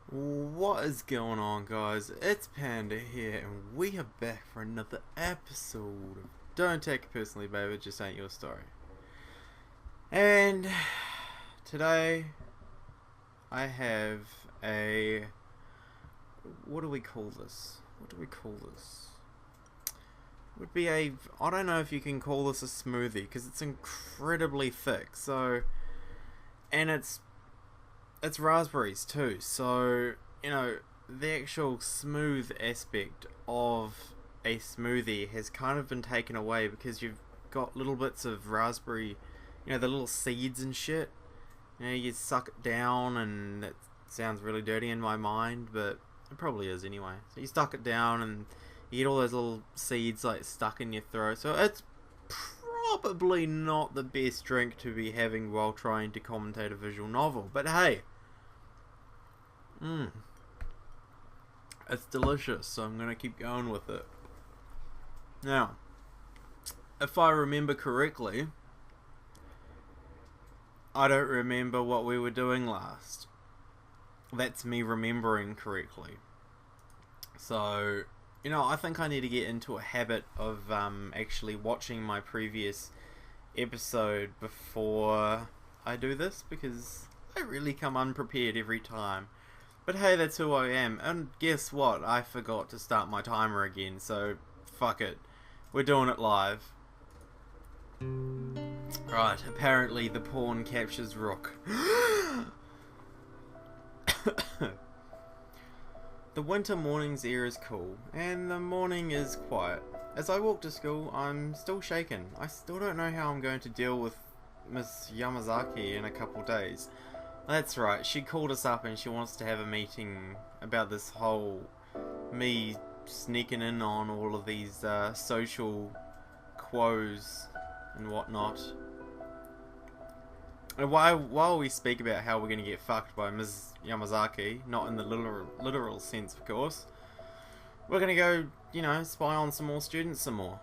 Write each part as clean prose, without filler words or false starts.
What is going on, guys? It's Panda here, and we are back for another episode of Don't Take It Personally, baby, it just ain't your story. And today I have a... what do we call this? Would be a... I don't know if you can call this a smoothie, because it's incredibly thick, so... and it's raspberries too, so, you know, the actual smooth aspect of a smoothie has kind of been taken away because you've got little bits of raspberry, you know, the little seeds and shit. You know, you suck it down, and that sounds really dirty in my mind, but it probably is anyway. So you suck it down and you get all those little seeds like stuck in your throat, so it's probably not the best drink to be having while trying to commentate a visual novel, but hey, it's delicious, so I'm gonna keep going with it. Now, if I remember correctly, I don't remember what we were doing last. That's me remembering correctly. So, you know, I think I need to get into a habit of actually watching my previous episode before I do this, because I really come unprepared every time. But hey, that's who I am, and guess what? I forgot to start my timer again, so fuck it. We're doing it live. Right, apparently the pawn captures rook. The winter morning's air is cool, and the morning is quiet. As I walk to school, I'm still shaken. I still don't know how I'm going to deal with Miss Yamazaki in a couple days. That's right, she called us up and she wants to have a meeting about this whole me sneaking in on all of these social quos and whatnot. And while we speak about how we're going to get fucked by Ms. Yamazaki, not in the literal sense of course, we're going to go, you know, spy on some more students some more.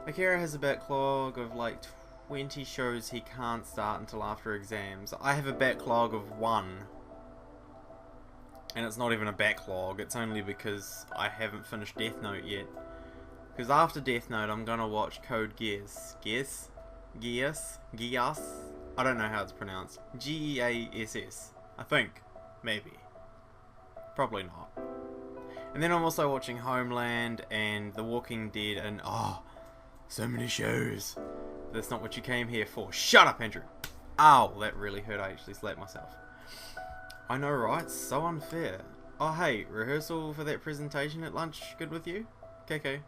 Akira has a backlog of like 20 shows he can't start until after exams. I have a backlog of 1. And it's not even a backlog, it's only because I haven't finished Death Note yet. Because after Death Note I'm gonna watch Code Geass. Geass? I don't know how it's pronounced. Geass. I think. Maybe. Probably not. And then I'm also watching Homeland and The Walking Dead and so many shows. That's not what you came here for. Shut up, Andrew. Ow, that really hurt. I actually slapped myself. I know, right? So unfair. Oh, hey, rehearsal for that presentation at lunch good with you? KK.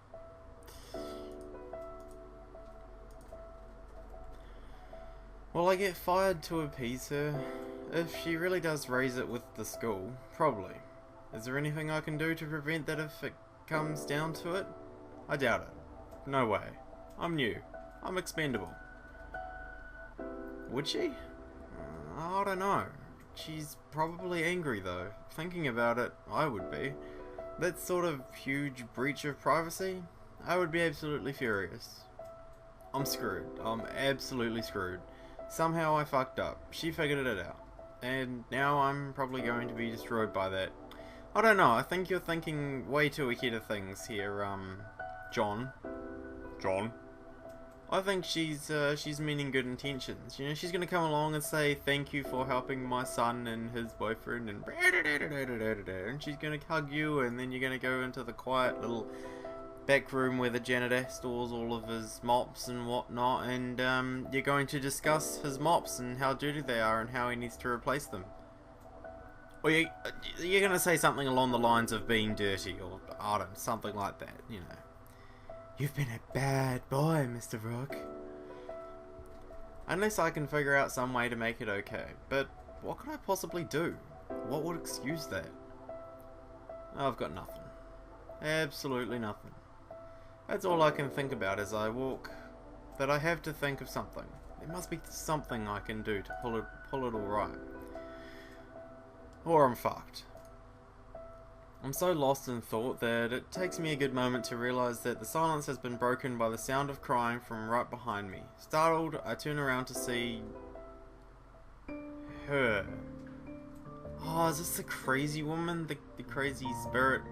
Will I get fired to appease her? If she really does raise it with the school, probably. Is there anything I can do to prevent that if it comes down to it? I doubt it. No way. I'm new. I'm expendable. Would she? I don't know. She's probably angry though. Thinking about it, I would be. That sort of huge breach of privacy, I would be absolutely furious. I'm screwed. I'm absolutely screwed. Somehow I fucked up. She figured it out. And now I'm probably going to be destroyed by that. I don't know, I think you're thinking way too ahead of things here, John. I think she's meaning good intentions. You know, she's gonna come along and say thank you for helping my son and his boyfriend and she's gonna hug you, and then you're gonna go into the quiet little back room where the janitor stores all of his mops and whatnot, and you're going to discuss his mops and how dirty they are and how he needs to replace them. Or you're gonna say something along the lines of being dirty, or I don't know, something like that, you know. You've been a bad boy, Mr. Rook. Unless I can figure out some way to make it okay. But what could I possibly do? What would excuse that? I've got nothing. Absolutely nothing. That's all I can think about as I walk. That I have to think of something. There must be something I can do to pull it all right. Or I'm fucked. I'm so lost in thought that it takes me a good moment to realise that the silence has been broken by the sound of crying from right behind me. Startled, I turn around to see her. Oh, is this the crazy woman? The crazy spirit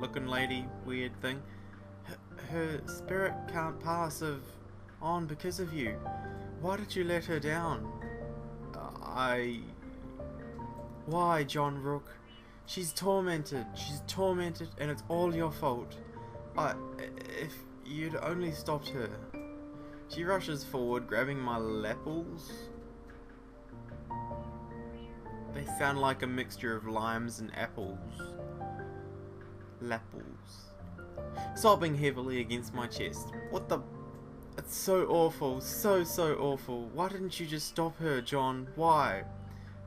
looking lady weird thing? Her spirit can't pass on because of you. Why did you let her down? Why, John Rook? She's tormented, and it's all your fault. If you'd only stopped her. She rushes forward, grabbing my lapples. They sound like a mixture of limes and apples. Lapples. Sobbing heavily against my chest. What the... It's so awful, so awful. Why didn't you just stop her, John? Why?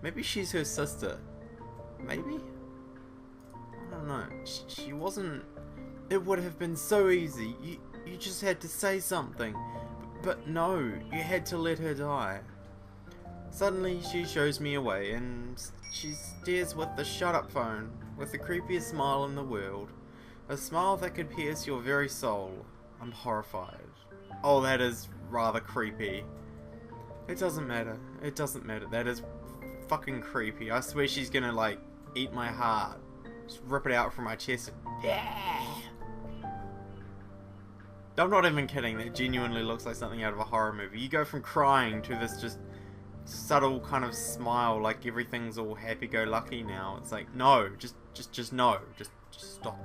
Maybe she's her sister. Maybe? I don't know. She wasn't... It would have been so easy. You just had to say something. But no, you had to let her die. Suddenly she shows me a way and she stares with the shut up phone with the creepiest smile in the world. A smile that could pierce your very soul. I'm horrified. Oh, that is rather creepy. It doesn't matter. It doesn't matter. That is fucking creepy. I swear she's gonna like eat my heart. Just rip it out from my chest. Yeah. I'm not even kidding. That genuinely looks like something out of a horror movie. You go from crying to this just subtle kind of smile, like everything's all happy-go-lucky now. It's like, no, just no, just stop.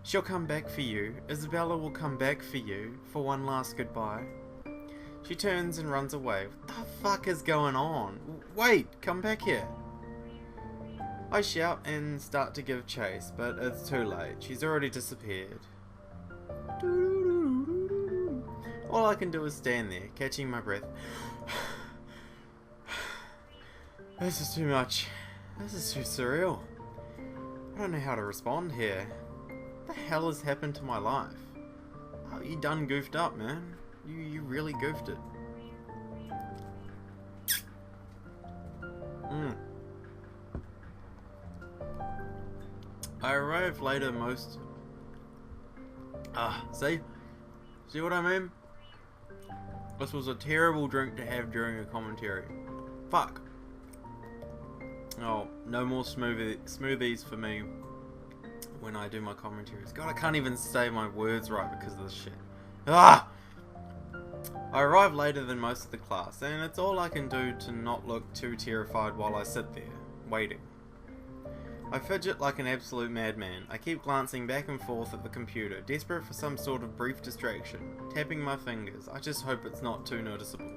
She'll come back for you. Isabella will come back for you for one last goodbye. She turns and runs away. What the fuck is going on? Wait, come back here. I shout and start to give chase, but it's too late. She's already disappeared. All I can do is stand there, catching my breath. This is too much. This is too surreal. I don't know how to respond here. What the hell has happened to my life? Oh, you done goofed up, man. You really goofed it. I arrived later most... See what I mean? This was a terrible drink to have during a commentary. Fuck. Oh, no more smoothies for me when I do my commentaries. God, I can't even say my words right because of this shit. Ah! I arrive later than most of the class, and it's all I can do to not look too terrified while I sit there, waiting. I fidget like an absolute madman. I keep glancing back and forth at the computer, desperate for some sort of brief distraction, tapping my fingers. I just hope it's not too noticeable.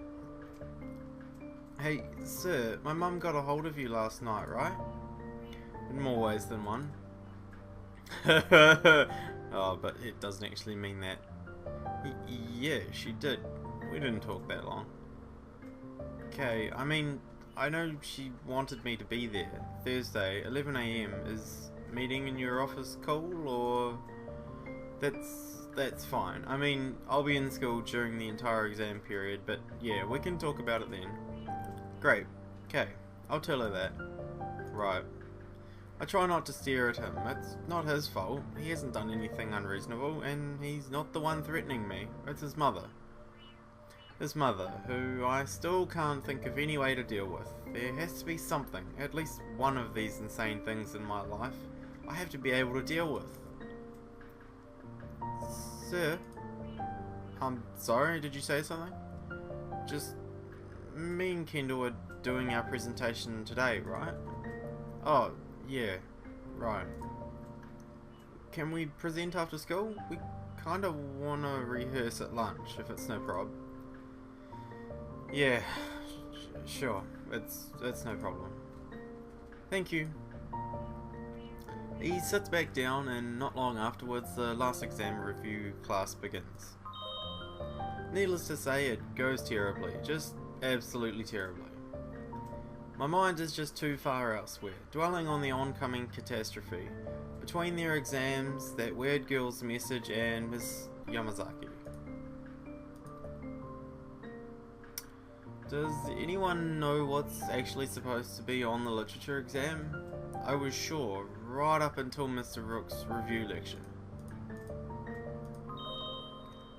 Hey, sir, my mum got a hold of you last night, right? In more ways than one. Oh, but it doesn't actually mean that. Yeah, she did. We didn't talk that long. Okay, I mean, I know she wanted me to be there. Thursday, 11 AM. Is meeting in your office cool, or... That's fine. I mean, I'll be in school during the entire exam period, but yeah, we can talk about it then. Great. Okay, I'll tell her that. Right. I try not to stare at him. It's not his fault. He hasn't done anything unreasonable, and he's not the one threatening me. It's his mother. His mother, who I still can't think of any way to deal with. There has to be something, at least one of these insane things in my life, I have to be able to deal with. Sir? I'm sorry, did you say something? Just... me and Kendall are doing our presentation today, right? Oh, yeah, right. Can we present after school? We kinda wanna rehearse at lunch, if it's no prob. Yeah, sure, it's no problem. Thank you. He sits back down, and not long afterwards the last exam review class begins. Needless to say, it goes terribly, just absolutely terribly. My mind is just too far elsewhere, dwelling on the oncoming catastrophe. Between their exams, that weird girl's message, and Miss Yamazaki. Does anyone know what's actually supposed to be on the literature exam? I was sure, right up until Mr. Rook's review lecture.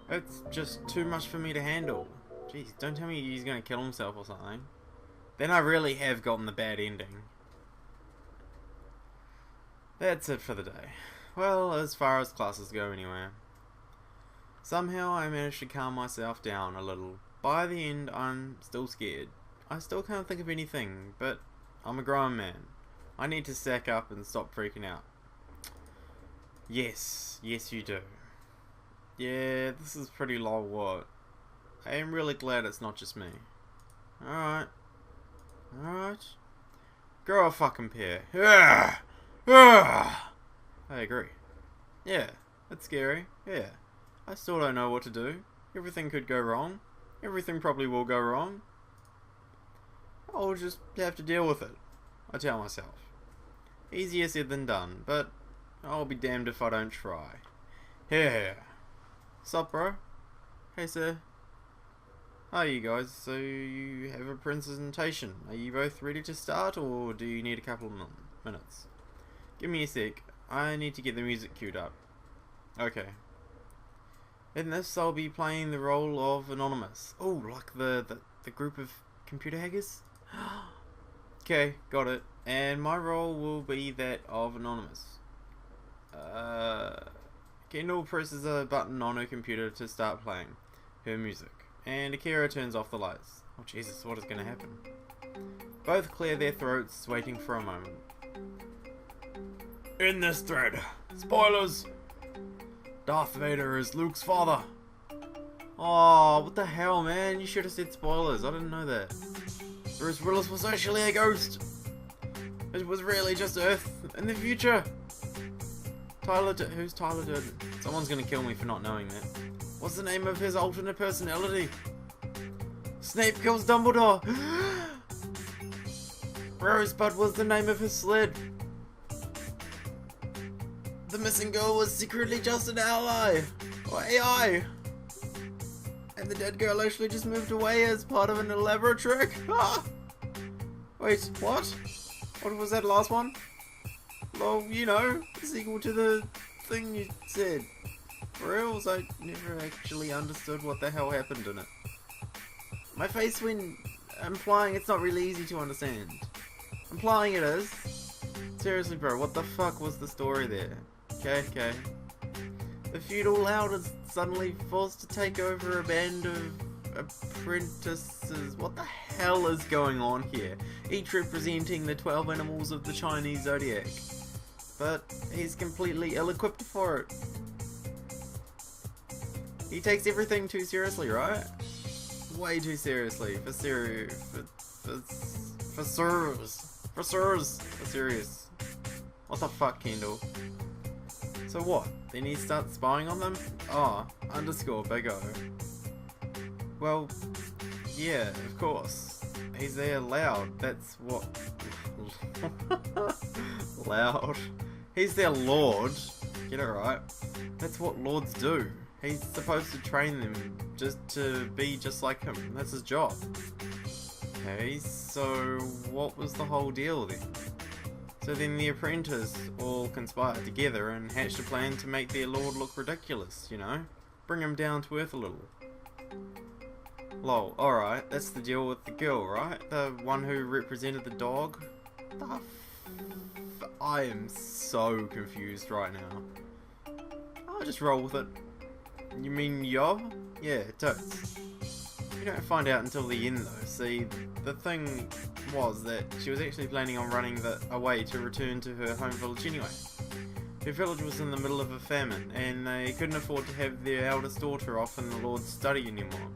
It's just too much for me to handle. Jeez, don't tell me he's gonna kill himself or something. Then I really have gotten the bad ending. That's it for the day. Well, as far as classes go anyway. Somehow I managed to calm myself down a little. By the end, I'm still scared. I still can't think of anything, but I'm a grown man. I need to sack up and stop freaking out. Yes you do. Yeah, this is pretty low what. I am really glad it's not just me. Alright. Grow a fucking pair. I agree. Yeah, it's scary. Yeah. I still don't know what to do. Everything could go wrong. Everything probably will go wrong. I'll just have to deal with it, I tell myself. Easier said than done, but I'll be damned if I don't try. Here. Sup, bro? Hey, sir. Hi, you guys. So you have a presentation. Are you both ready to start, or do you need a couple of minutes? Give me a sec. I need to get the music queued up. Okay. In this, I'll be playing the role of Anonymous. Oh, like the group of computer hackers? Okay, got it. And my role will be that of Anonymous. Kendall presses a button on her computer to start playing her music. And Akira turns off the lights. Oh Jesus, what is going to happen? Both clear their throats, waiting for a moment. In this thread, spoilers! Darth Vader is Luke's father. Oh, what the hell, man? You should have said spoilers. I didn't know that. Bruce Willis was actually a ghost. It was really just Earth in the future. Who's Tyler Durden? Someone's gonna kill me for not knowing that. What's the name of his alternate personality? Snape kills Dumbledore. Rosebud was the name of his sled. The missing girl was secretly just an ally, or AI. And the dead girl actually just moved away as part of an elaborate trick. Ah! Wait, what? What was that last one? Well, you know, the sequel to the thing you said. Perils, I never actually understood what the hell happened in it. My face when implying it's not really easy to understand. Implying it is. Seriously, bro, what the fuck was the story there? Okay. The feudal loud is suddenly forced to take over a band of apprentices. What the hell is going on here? Each representing the 12 animals of the Chinese zodiac. But he's completely ill-equipped for it. He takes everything too seriously, right? Way too seriously. For serious. What the fuck, Kendall? So what? Then he starts spying on them? Oh, _big O. Well, yeah, of course. He's there loud. That's what... Loud. He's their lord. Get it right. That's what lords do. He's supposed to train them just to be just like him. That's his job. Okay, so what was the whole deal then? So then the apprentice all conspired together and hatched a plan to make their lord look ridiculous, you know? Bring him down to earth a little. Lol, alright, that's the deal with the girl, right? The one who represented the dog? I am so confused right now. I'll just roll with it. You mean yo? Yeah, totes. You don't find out until the end though. See, the thing was that she was actually planning on running away to return to her home village anyway. Her village was in the middle of a famine, and they couldn't afford to have their eldest daughter off in the Lord's study anymore.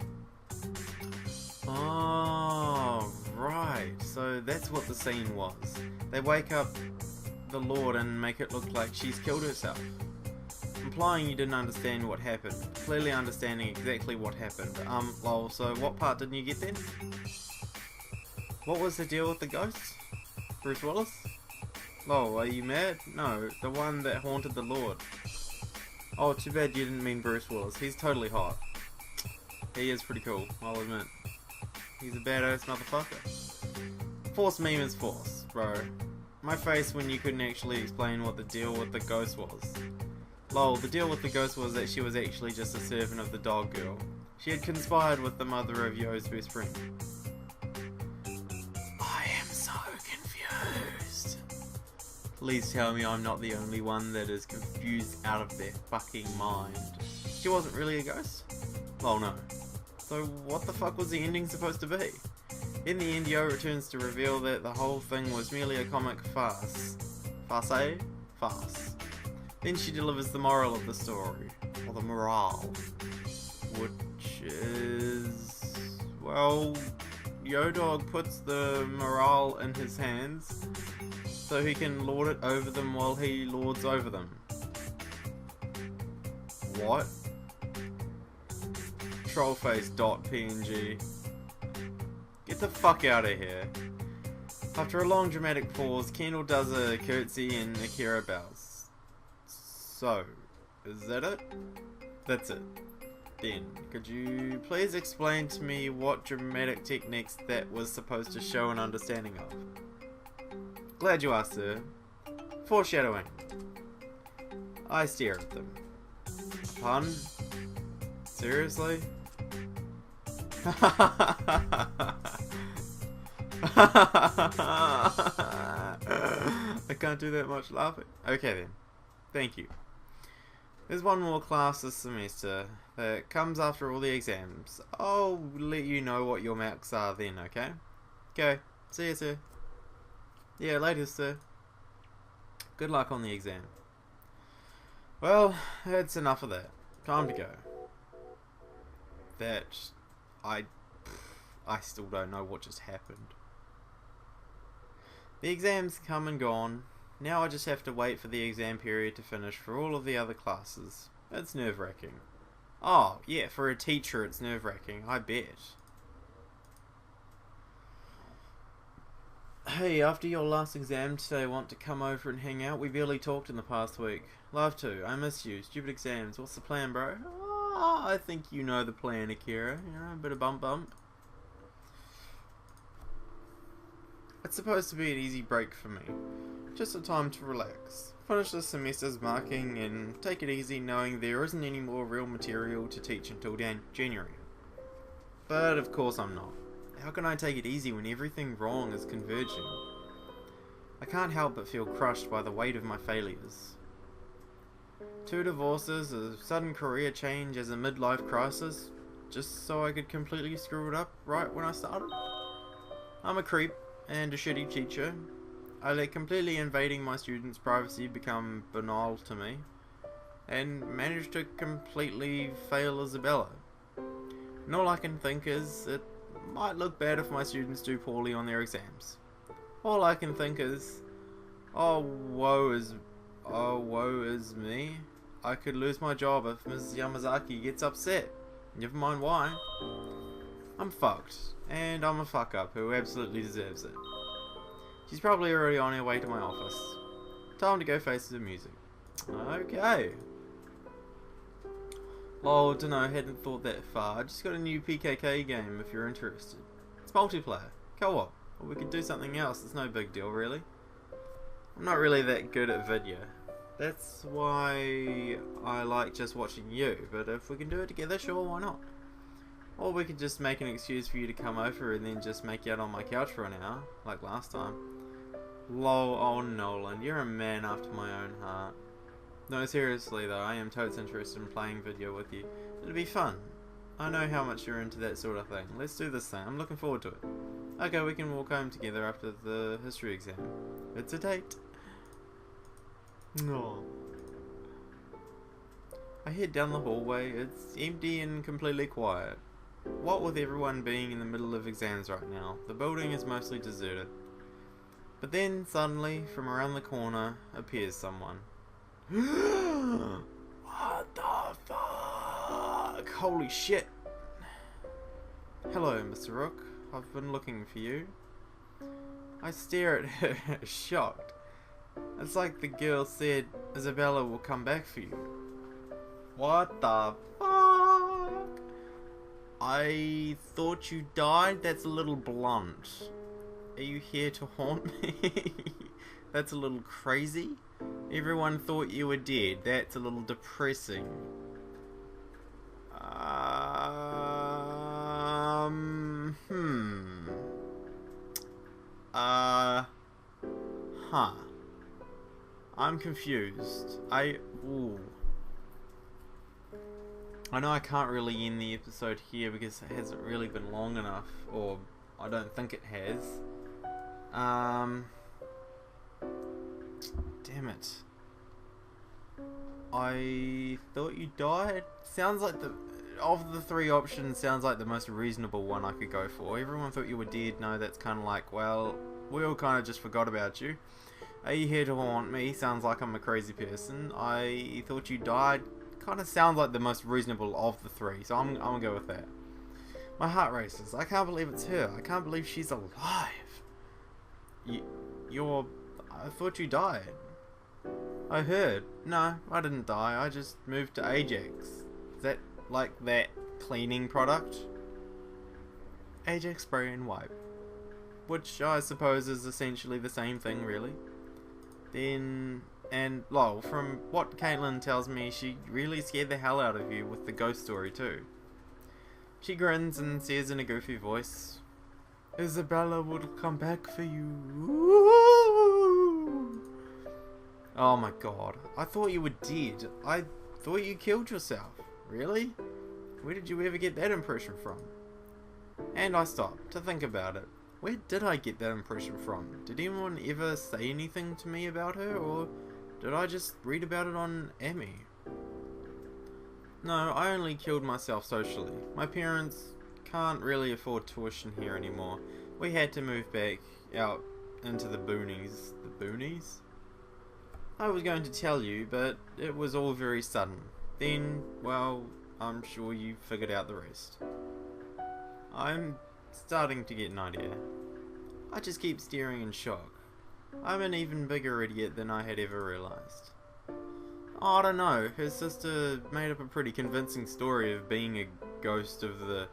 Oh, right. So that's what the scene was. They wake up the Lord and make it look like she's killed herself. Implying you didn't understand what happened. Clearly understanding exactly what happened. Lol, so what part didn't you get then? What was the deal with the ghosts? Bruce Willis? Lol, are you mad? No, the one that haunted the Lord. Oh, too bad you didn't mean Bruce Willis. He's totally hot. He is pretty cool, I'll admit. He's a badass motherfucker. Force meme is force, bro. My face when you couldn't actually explain what the deal with the ghost was. Lol, the deal with the ghost was that she was actually just a servant of the dog girl. She had conspired with the mother of Yo's best friend. I am so confused. Please tell me I'm not the only one that is confused out of their fucking mind. She wasn't really a ghost? Well, no. So what the fuck was the ending supposed to be? In the end, Yo returns to reveal that the whole thing was merely a comic farce. Farce, eh? Farce. Then she delivers the moral of the story. Or the morale. Which is... well... Yo-Dog puts the morale in his hands so he can lord it over them while he lords over them. What? Trollface.png. Get the fuck out of here. After a long dramatic pause, Kendall does a curtsy and Akira bows. So, is that it? That's it. Then, could you please explain to me what dramatic techniques that was supposed to show an understanding of? Glad you asked, sir. Foreshadowing. I stare at them. Pun? Seriously? I can't do that much laughing. Okay then. Thank you. There's one more class this semester that comes after all the exams. I'll let you know what your marks are then, okay? Okay. See you, sir. Yeah, later, sir. Good luck on the exam. Well, that's enough of that. Time to go. I still don't know what just happened. The exam's come and gone. Now I just have to wait for the exam period to finish for all of the other classes. It's nerve-wracking. Oh, yeah, for a teacher it's nerve-wracking, I bet. Hey, after your last exam today, want to come over and hang out? We barely talked in the past week. Love to. I miss you. Stupid exams. What's the plan, bro? Oh, I think you know the plan, Akira. You know, a bit of bump. It's supposed to be an easy break for me. Just a time to relax. Finish the semester's marking and take it easy knowing there isn't any more real material to teach until January. But of course I'm not. How can I take it easy when everything wrong is converging? I can't help but feel crushed by the weight of my failures. 2 divorces, a sudden career change as a midlife crisis, just so I could completely screw it up right when I started? I'm a creep and a shitty teacher. I let completely invading my students' privacy become banal to me, and managed to completely fail Isabella. And all I can think is, it might look bad if my students do poorly on their exams. All I can think is, oh woe is me. I could lose my job if Ms. Yamazaki gets upset. Never mind why. I'm fucked, and I'm a fuck up who absolutely deserves it. She's probably already on her way to my office. Time to go face the music. Okay. Lol, dunno, hadn't thought that far. Just got a new PKK game if you're interested. It's multiplayer. Co-op. Or we could do something else, it's no big deal really. I'm not really that good at video. That's why I like just watching you, but if we can do it together, sure, why not? Or we could just make an excuse for you to come over and then just make you out on my couch for an hour, like last time. Lol, oh Nolan, you're a man after my own heart. No, seriously though, I am totes interested in playing video with you. It'll be fun. I know how much you're into that sort of thing. Let's do this thing, I'm looking forward to it. Okay, we can walk home together after the history exam. It's a date. No. I head down the hallway, it's empty and completely quiet. What with everyone being in the middle of exams right now, the building is mostly deserted. But then, suddenly, from around the corner, appears someone. What the fuck? Holy shit. Hello, Mr. Rook. I've been looking for you. I stare at her, shocked. It's like the girl said, Isabella will come back for you. What the fuck? I thought you died? That's a little blunt. Are you here to haunt me? That's a little crazy. Everyone thought you were dead. That's a little depressing. Huh. I'm confused. Ooh. I know I can't really end the episode here because it hasn't really been long enough, or I don't think it has. Damn it. I thought you died? Sounds like of the three options, sounds like the most reasonable one I could go for. Everyone thought you were dead. No, that's kind of like, well, we all kind of just forgot about you. Are you here to haunt me? Sounds like I'm a crazy person. I thought you died. Kind of sounds like the most reasonable of the three, so I'm gonna go with that. My heart races. I can't believe it's her. I can't believe she's alive. I thought you died. I heard. No, I didn't die. I just moved to Ajax. Is that like that cleaning product? Ajax spray and wipe. Which I suppose is essentially the same thing, really. Then, and lol, from what Caitlin tells me, she really scared the hell out of you with the ghost story too. She grins and says in a goofy voice, Isabella will come back for you. Ooh. Oh my god, I thought you were dead. I thought you killed yourself. Really? Where did you ever get that impression from? And I stopped to think about it. Where did I get that impression from? Did anyone ever say anything to me about her, or did I just read about it on Emmy? No, I only killed myself socially. My parents can't really afford tuition here anymore. We had to move back out into the boonies. The boonies? I was going to tell you, but it was all very sudden. Then, well, I'm sure you figured out the rest. I'm starting to get an idea. I just keep staring in shock. I'm an even bigger idiot than I had ever realized. Oh, I don't know, her sister made up a pretty convincing story of being a ghost of the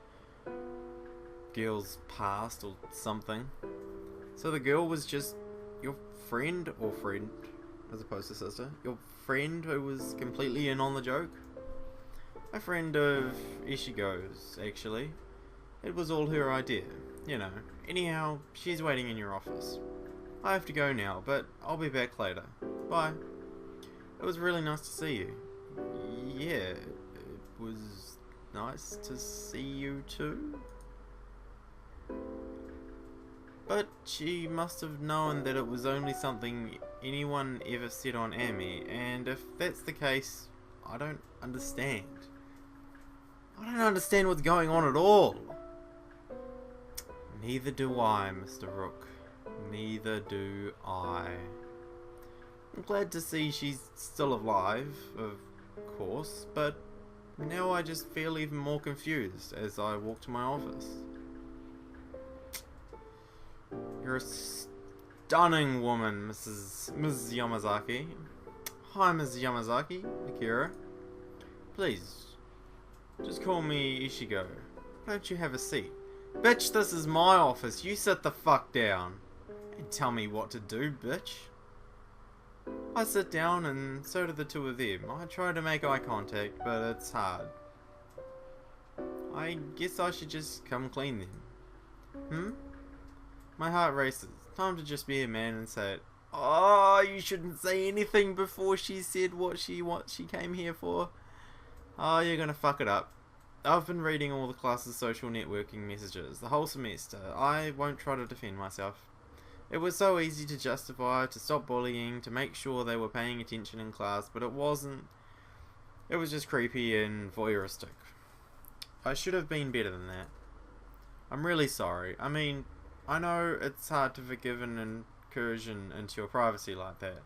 girl's past or something. So the girl was just your friend, or friend, as opposed to sister, your friend who was completely in on the joke? A friend of Ishigo's, actually. It was all her idea, you know. Anyhow, she's waiting in your office. I have to go now, but I'll be back later. Bye. It was really nice to see you. Yeah, it was nice to see you too. But she must have known that it was only something anyone ever said on Amy, and if that's the case, I don't understand. I don't understand what's going on at all. Neither do I, Mr. Rook. Neither do I. I'm glad to see she's still alive, of course, but now I just feel even more confused as I walk to my office. You're a stunning woman, Ms. Yamazaki. Hi, Ms. Yamazaki, Akira. Please, just call me Ishigo. Why don't you have a seat? Bitch, this is my office. You sit the fuck down. And tell me what to do, bitch. I sit down and so do the two of them. I try to make eye contact, but it's hard. I guess I should just come clean then. My heart races. Time to just be a man and say it. Oh, you shouldn't say anything before she said what she came here for. Oh, you're gonna fuck it up. I've been reading all the class's social networking messages the whole semester. I won't try to defend myself. It was so easy to justify, to stop bullying, to make sure they were paying attention in class, but it wasn't. It was just creepy and voyeuristic. I should have been better than that. I'm really sorry. I mean, I know it's hard to forgive an incursion into your privacy like that.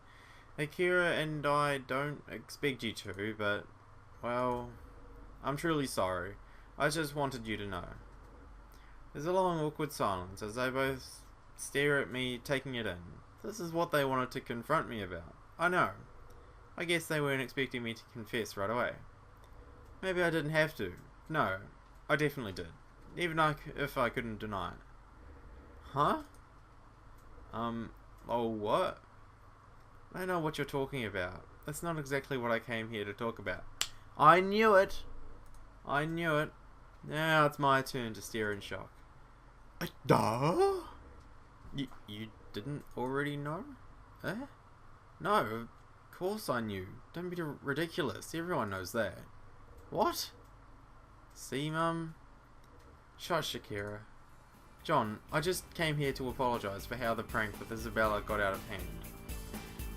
Akira and I don't expect you to, but, well, I'm truly sorry. I just wanted you to know. There's a long awkward silence as they both stare at me, taking it in. This is what they wanted to confront me about. I know. I guess they weren't expecting me to confess right away. Maybe I didn't have to. No, I definitely did. Even if I couldn't deny it. Huh? Oh what? I don't know what you're talking about. That's not exactly what I came here to talk about. I knew it! I knew it. Now it's my turn to stare in shock. You didn't already know? Eh? No, course I knew. Don't be ridiculous. Everyone knows that. What? See, Mum? Shush, Shakira. John, I just came here to apologise for how the prank with Isabella got out of hand.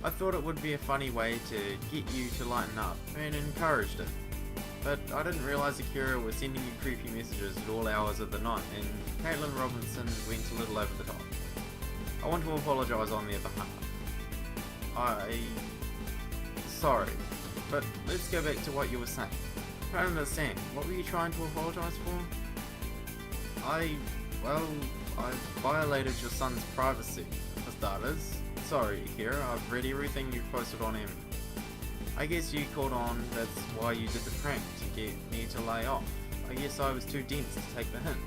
I thought it would be a funny way to get you to lighten up, and encouraged it. But I didn't realise Akira was sending you creepy messages at all hours of the night, and Caitlin Robinson went a little over the top. I want to apologise on their behalf. Sorry, but let's go back to what you were saying. I don't understand. What were you trying to apologise for? I violated your son's privacy, for starters. Sorry, Akira, I've read everything you've posted on him. I guess you caught on, that's why you did the prank, to get me to lay off. I guess I was too dense to take the hint.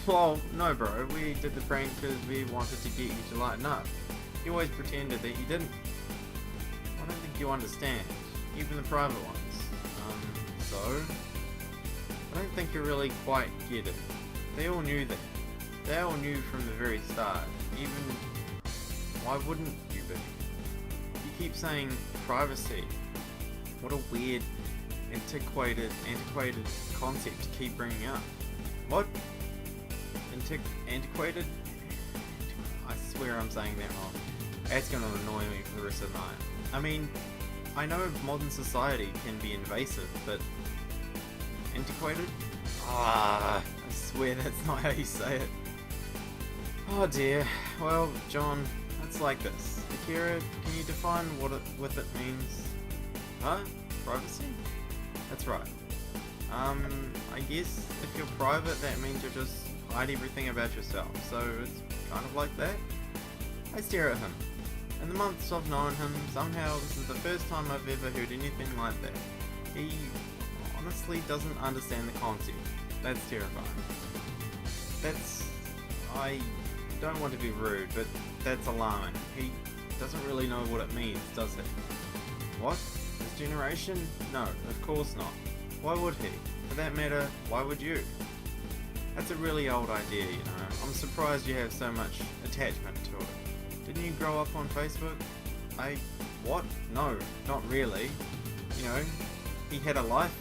Well, no bro, we did the prank because we wanted to get you to lighten up. You always pretended that you didn't. I don't think you understand, even the private ones. So? I don't think you really quite get it. They all knew that. They all knew from the very start. Even, why wouldn't you be? You keep saying privacy. What a weird, antiquated concept to keep bringing up. What? Antiquated? I swear I'm saying that wrong. That's gonna annoy me for the rest of the night. I mean, I know modern society can be invasive, but antiquated? I swear that's not how you say it. Oh dear. Well, John, it's like this. Akira, can you define what it means? Huh? Privacy? That's right. I guess if you're private, that means you just hide everything about yourself. So it's kind of like that. I stare at him. In the months I've known him, somehow this is the first time I've ever heard anything like that. He honestly doesn't understand the concept. That's terrifying. I don't want to be rude, but that's alarming. He doesn't really know what it means, does he? What? His generation? No, of course not. Why would he? For that matter, why would you? That's a really old idea, you know. I'm surprised you have so much attachment to it. Didn't you grow up on Facebook? What? No, not really. You know, he had a life.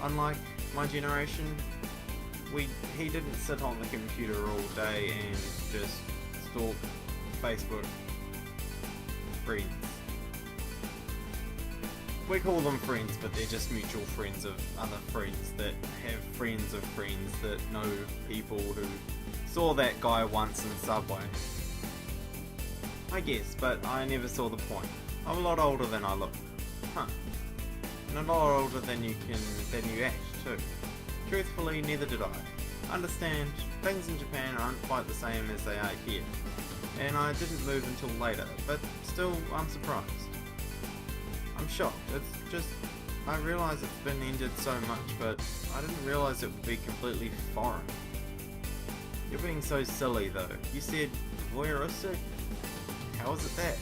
Unlike my generation, he didn't sit on the computer all day and just stalk Facebook friends. We call them friends, but they're just mutual friends of other friends that have friends of friends that know people who saw that guy once in Subway. I guess, but I never saw the point. I'm a lot older than I look. Huh. And a lot older than you act, too. Truthfully, neither did I. Understand, things in Japan aren't quite the same as they are here. And I didn't move until later, but still, I'm surprised. I'm shocked. It's just, I realise it's been ended so much, but I didn't realise it would be completely foreign. You're being so silly, though. You said voyeuristic? How is it that?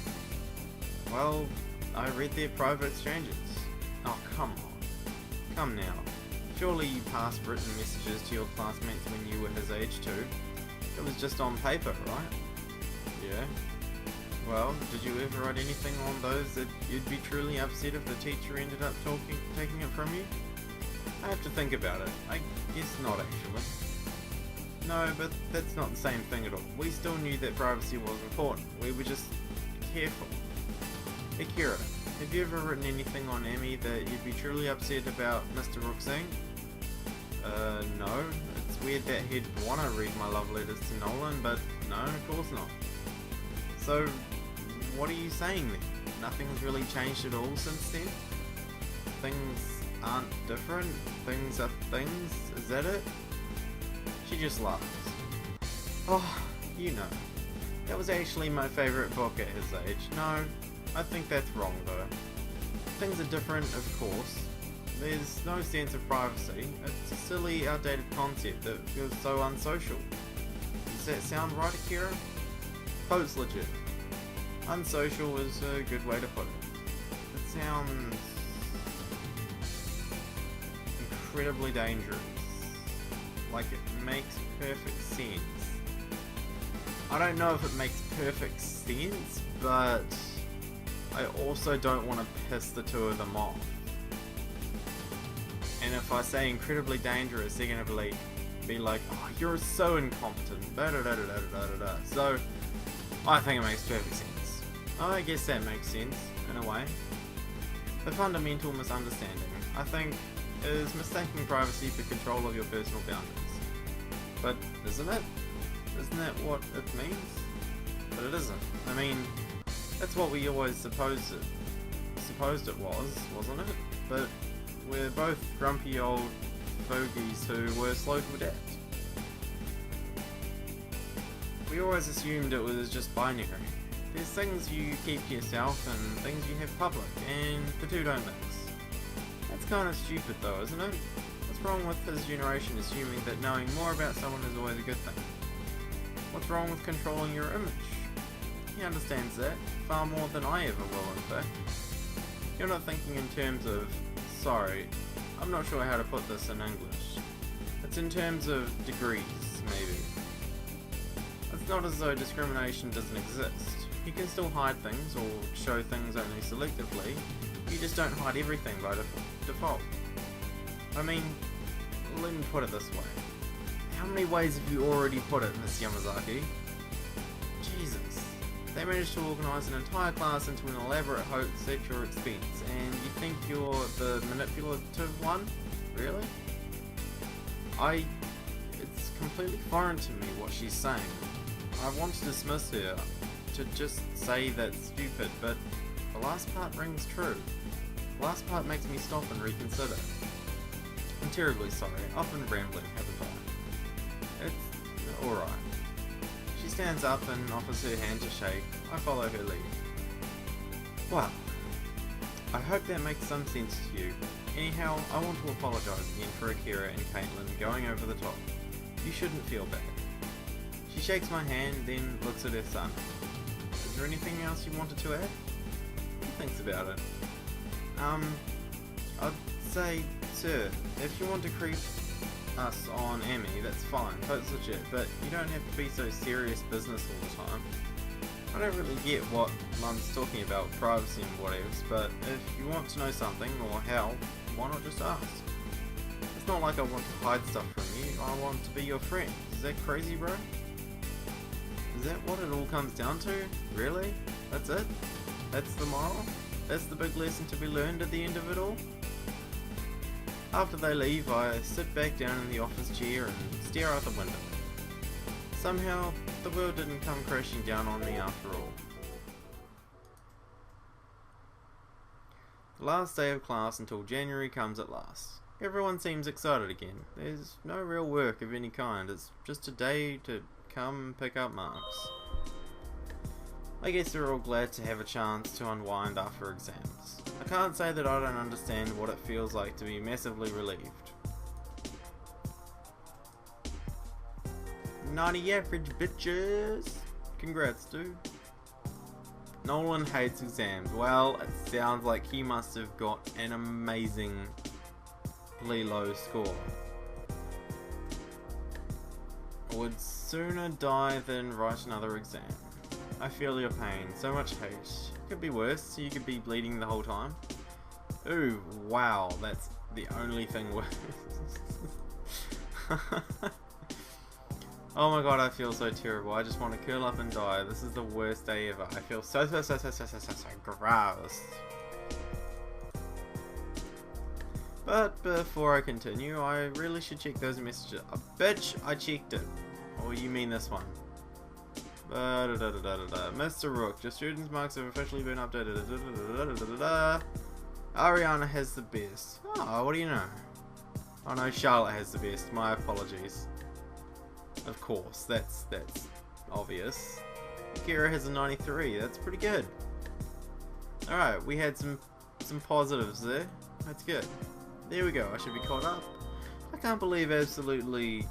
Well, I read their private exchanges. Oh, come on. Come now. Surely you passed written messages to your classmates when you were his age too. It was just on paper, right? Yeah. Well, did you ever write anything on those that you'd be truly upset if the teacher ended up taking it from you? I have to think about it. I guess not, actually. No, but that's not the same thing at all. We still knew that privacy was important. We were just careful. Akira, have you ever written anything on Emmy that you'd be truly upset about Mr. Rooksing? No. It's weird that he'd want to read my love letters to Nolan, but no, of course not. So, what are you saying then? Nothing's really changed at all since then? Things aren't different? Things are things? Is that it? She just laughs. Oh, you know. That was actually my favourite book at his age. No, I think that's wrong though. Things are different, of course. There's no sense of privacy. It's a silly, outdated concept that feels so unsocial. Does that sound right, Akira? Quote's legit. Unsocial is a good way to put it. It sounds incredibly dangerous. Like it makes perfect sense. I don't know if it makes perfect sense, but I also don't want to piss the two of them off. And if I say incredibly dangerous, they're going to be like, oh, you're so incompetent, da da da da da da da. So, I think it makes perfect sense. I guess that makes sense, in a way. The fundamental misunderstanding, I think, is mistaking privacy for control of your personal boundaries. But isn't it? Isn't that what it means? But it isn't. I mean, that's what we always supposed it was, wasn't it? But we're both grumpy old fogies who were slow to adapt. We always assumed it was just binary. There's things you keep to yourself and things you have public, and the two don't mix. That's kind of stupid though, isn't it? What's wrong with his generation assuming that knowing more about someone is always a good thing? What's wrong with controlling your image? He understands that, far more than I ever will in fact. You're not thinking in terms of, sorry, I'm not sure how to put this in English. It's in terms of degrees, maybe. It's not as though discrimination doesn't exist. You can still hide things or show things only selectively. You just don't hide everything by default. I mean, let me put it this way. How many ways have you already put it, Miss Yamazaki? Jesus. They managed to organise an entire class into an elaborate hoax at your expense, and you think you're the manipulative one? Really? It's completely foreign to me what she's saying. I want to dismiss her, to just say that's stupid, but the last part rings true. The last part makes me stop and reconsider. I'm terribly sorry, I've been rambling, haven't I? It's alright. She stands up and offers her hand to shake. I follow her lead. Well, I hope that makes some sense to you. Anyhow, I want to apologise again for Akira and Caitlin going over the top. You shouldn't feel bad. She shakes my hand, then looks at her son. Is there anything else you wanted to add? He thinks about it. I'd say, sir, if you want to creep us on Amy, that's fine, that's legit, but you don't have to be so serious business all the time. I don't really get what Mum's talking about, privacy and whatevs, but if you want to know something, or how, why not just ask? It's not like I want to hide stuff from you, I want to be your friend. Is that crazy, bro? Is that what it all comes down to? Really? That's it? That's the moral? That's the big lesson to be learned at the end of it all? After they leave, I sit back down in the office chair and stare out the window. Somehow, the world didn't come crashing down on me after all. The last day of class until January comes at last. Everyone seems excited again. There's no real work of any kind, it's just a day to come and pick up marks. I guess they're all glad to have a chance to unwind after exams. I can't say that I don't understand what it feels like to be massively relieved. 90 average bitches! Congrats, dude. Nolan hates exams. Well, it sounds like he must have got an amazingly low score. I would sooner die than write another exam. I feel your pain, so much hate. It could be worse, you could be bleeding the whole time. Ooh, wow, that's the only thing worse. Oh my god, I feel so terrible. I just want to curl up and die. This is the worst day ever. I feel so gross. But before I continue, I really should check those messages. Bitch, I checked it. Oh, you mean this one. Mr. Rook, your students' marks have officially been updated. Ariana has the best. Oh, what do you know? Oh no, Charlotte has the best. My apologies. Of course, that's obvious. Kira has a 93. That's pretty good. Alright, we had some positives there. That's good. There we go. I should be caught up. I can't believe absolutely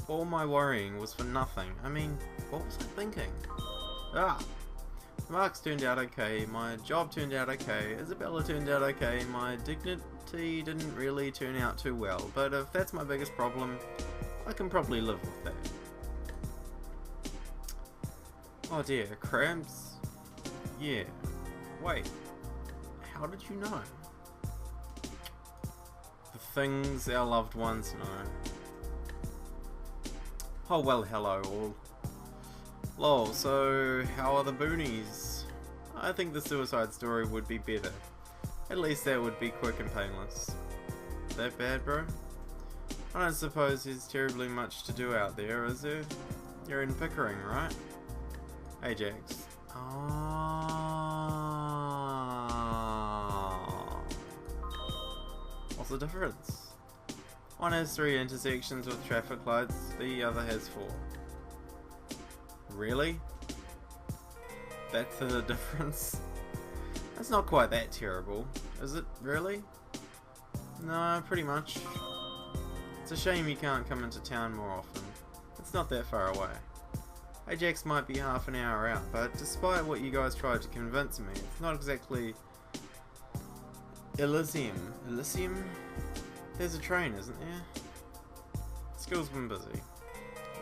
all my worrying was for nothing. I mean, what was I thinking? The marks turned out okay, my job turned out okay, Isabella turned out okay, my dignity didn't really turn out too well, but if that's my biggest problem, I can probably live with that. Oh dear, cramps? Yeah. Wait, how did you know? The things our loved ones know. Oh well, hello all. Lol, so how are the boonies? I think the suicide story would be better. At least that would be quick and painless. That bad, bro? I don't suppose there's terribly much to do out there, is there? You're in Pickering, right? Ajax. Ah. What's the difference? One has 3 intersections with traffic lights, the other has 4. Really? That's the difference? That's not quite that terrible, is it really? No, pretty much. It's a shame you can't come into town more often. It's not that far away. Ajax might be half an hour out, but despite what you guys tried to convince me, it's not exactly Elysium. Elysium? There's a train, isn't there? School's been busy.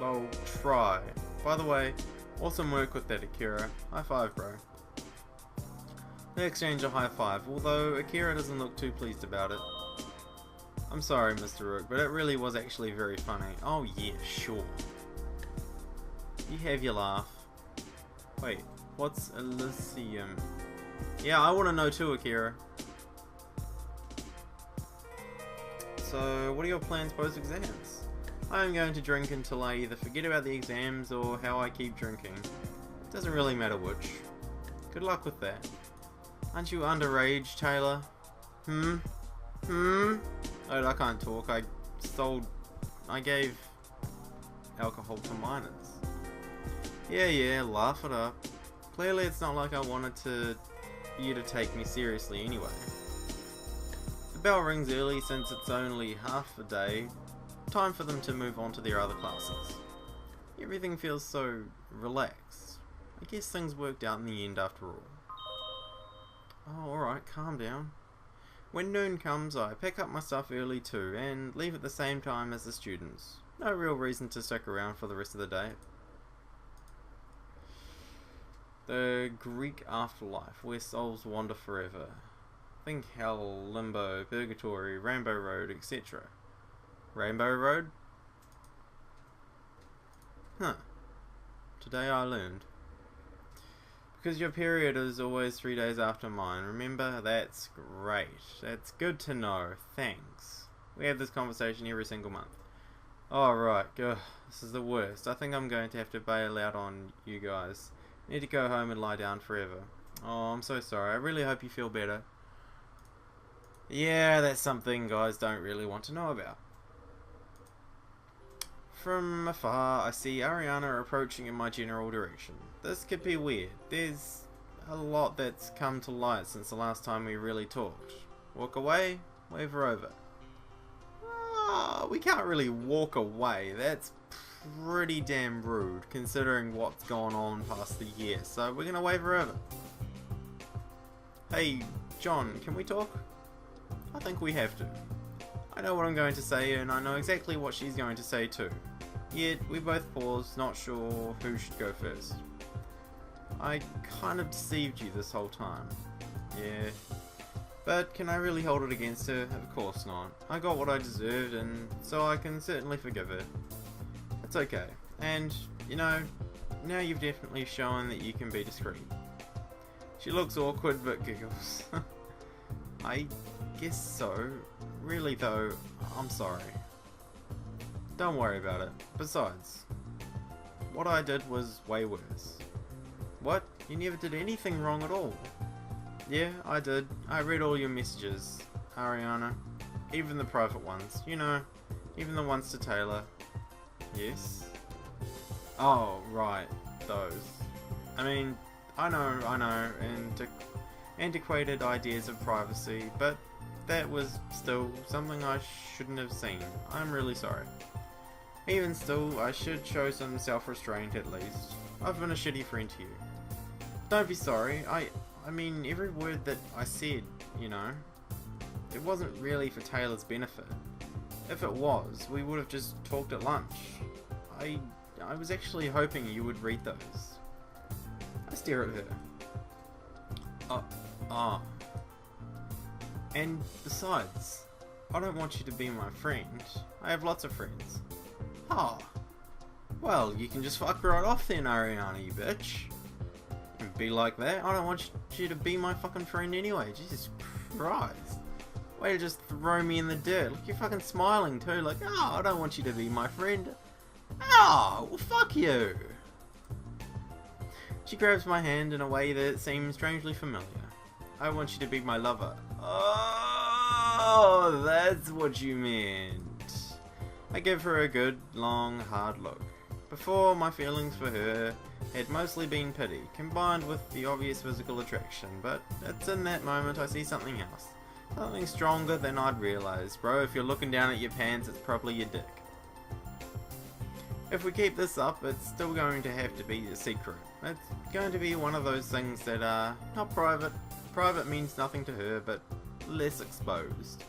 Lol, try. By the way, awesome work with that, Akira. High five, bro. They exchange a high five, although Akira doesn't look too pleased about it. I'm sorry, Mr. Rook, but it really was actually very funny. Oh yeah, sure. You have your laugh. Wait, what's Elysium? Yeah, I want to know too, Akira. So, what are your plans post-exams? I am going to drink until I either forget about the exams or how I keep drinking. It doesn't really matter which. Good luck with that. Aren't you underage, Taylor? Oh, I can't talk. I gave alcohol to minors. Yeah, laugh it up. Clearly it's not like I wanted you to take me seriously anyway. The bell rings early since it's only half a day. Time for them to move on to their other classes. Everything feels so relaxed. I guess things worked out in the end after all. Oh, alright, calm down. When noon comes, I pick up my stuff early too, and leave at the same time as the students. No real reason to stick around for the rest of the day. The Greek afterlife, where souls wander forever. Think hell, limbo, purgatory, rainbow road, etc. Rainbow road? Huh. Today I learned. Because your period is always 3 days after mine, remember? That's great. That's good to know. Thanks. We have this conversation every single month. Alright, this is the worst. I think I'm going to have to bail out on you guys. Need to go home and lie down forever. Oh, I'm so sorry. I really hope you feel better. Yeah, that's something guys don't really want to know about. From afar, I see Ariana approaching in my general direction. This could be weird. There's a lot that's come to light since the last time we really talked. Walk away, wave her over. We can't really walk away. That's pretty damn rude, considering what's gone on past the year. So we're gonna wave her over. Hey, John, can we talk? I think we have to. I know what I'm going to say, and I know exactly what she's going to say too. Yet, we both pause, not sure who should go first. I kind of deceived you this whole time. Yeah. But can I really hold it against her? Of course not. I got what I deserved, and so I can certainly forgive her. It's okay. And, you know, now you've definitely shown that you can be discreet. She looks awkward but giggles. I guess so. Really though, I'm sorry. Don't worry about it. Besides, what I did was way worse. What? You never did anything wrong at all? Yeah, I did. I read all your messages, Ariana. Even the private ones, you know. Even the ones to Taylor. Yes? Oh, right. Those. I mean, I know, antiquated ideas of privacy, but that was still something I shouldn't have seen. I'm really sorry. Even still, I should show some self-restraint at least. I've been a shitty friend to you. Don't be sorry. I mean, every word that I said, you know, it wasn't really for Taylor's benefit. If it was, we would have just talked at lunch. I was actually hoping you would read those. I stare at her. Oh. And besides, I don't want you to be my friend. I have lots of friends. Oh. Well, you can just fuck right off then, Ariana, you bitch. And be like that. I don't want you to be my fucking friend anyway. Jesus Christ. Way to just throw me in the dirt. Look, you're fucking smiling too. Like, oh, I don't want you to be my friend. Oh, well, fuck you. She grabs my hand in a way that seems strangely familiar. I want you to be my lover. Oh, that's what you meant. I give her a good, long, hard look. Before, my feelings for her had mostly been pity, combined with the obvious physical attraction, but it's in that moment I see something else. Something stronger than I'd realised. Bro, if you're looking down at your pants, it's probably your dick. If we keep this up, it's still going to have to be a secret. It's going to be one of those things that are not private. Private means nothing to her, but less exposed.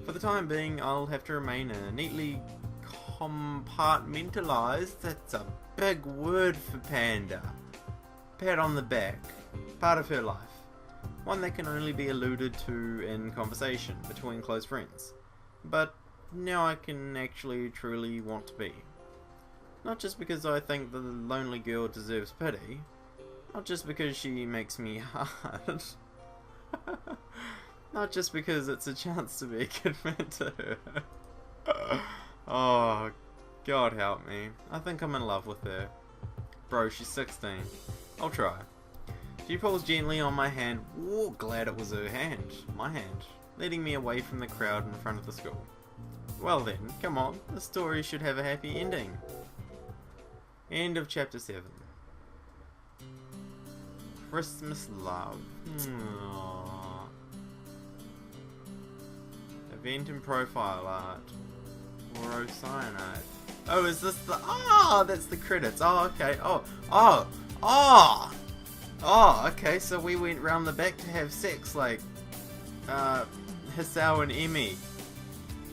For the time being, I'll have to remain a neatly compartmentalized, that's a big word for panda, pat on the back, part of her life. One that can only be alluded to in conversation between close friends. But now I can actually truly want to be. Not just because I think the lonely girl deserves pity, not just because she makes me hard, not just because it's a chance to be a good man to her. Oh, God help me. I think I'm in love with her. Bro, she's 16. I'll try. She pulls gently on my hand. Whoa, glad it was her hand. My hand. Leading me away from the crowd in front of the school. Well then, come on. The story should have a happy ending. End of chapter 7. Christmas love. Aww. Event and profile art. Cyanide. Oh, is this the... Oh, that's the credits. Oh, okay. Oh, okay, so we went round the back to have sex, like, Hisao and Emmy.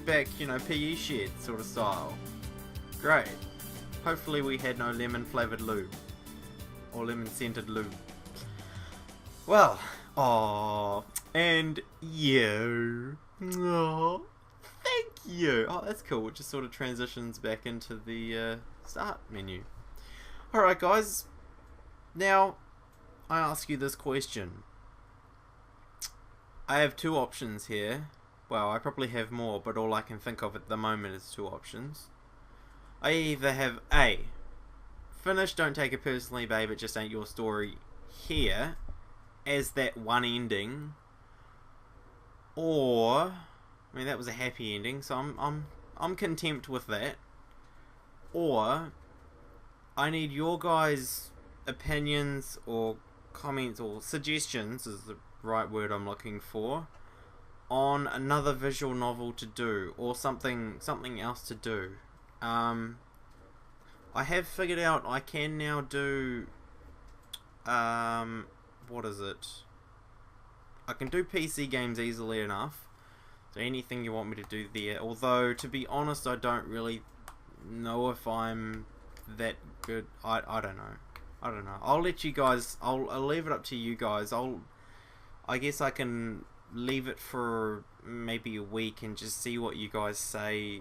Back, you know, PE shed sort of style. Great. Hopefully we had no lemon flavoured lube. Or lemon scented lube. Well, and you. Oh, thank you. Oh, that's cool. It just sort of transitions back into the start menu. Alright, guys. Now, I ask you this question. I have two options here. Well, I probably have more, but all I can think of at the moment is two options. I either have A. Finish, don't take it personally, babe, it just ain't your story here, as that one ending. Or, I mean, that was a happy ending, so I'm content with that. Or, I need your guys' opinions or comments or suggestions, is the right word I'm looking for, on another visual novel to do, or something else to do. I have figured out I can now do, what is it? I can do PC games easily enough. So anything you want me to do there. Although, to be honest, I don't really know if I'm that good. I don't know. I don't know. I'll let you guys, I'll leave it up to you guys. I guess I can leave it for maybe a week and just see what you guys say,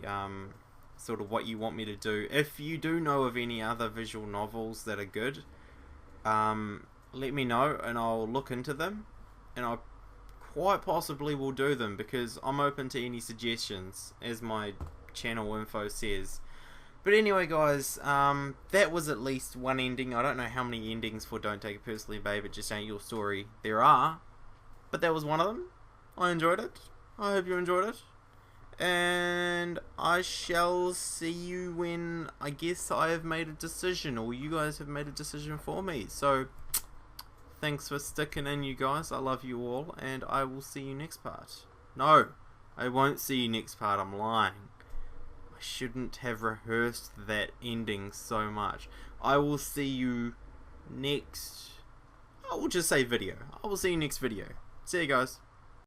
sort of what you want me to do. If you do know of any other visual novels that are good, let me know and I'll look into them, and I quite possibly will do them, because I'm open to any suggestions, as my channel info says. But anyway, guys, that was at least one ending. I don't know how many endings for Don't Take It Personally, Babe, It Just Ain't Your Story there are, but that was one of them. I enjoyed it. I hope you enjoyed it. And I shall see you when I guess I have made a decision, or you guys have made a decision for me. So, thanks for sticking in, you guys. I love you all, and I will see you next part. No, I won't see you next part. I'm lying. I shouldn't have rehearsed that ending so much. I will see you next... I will just say video. I will see you next video. See you guys.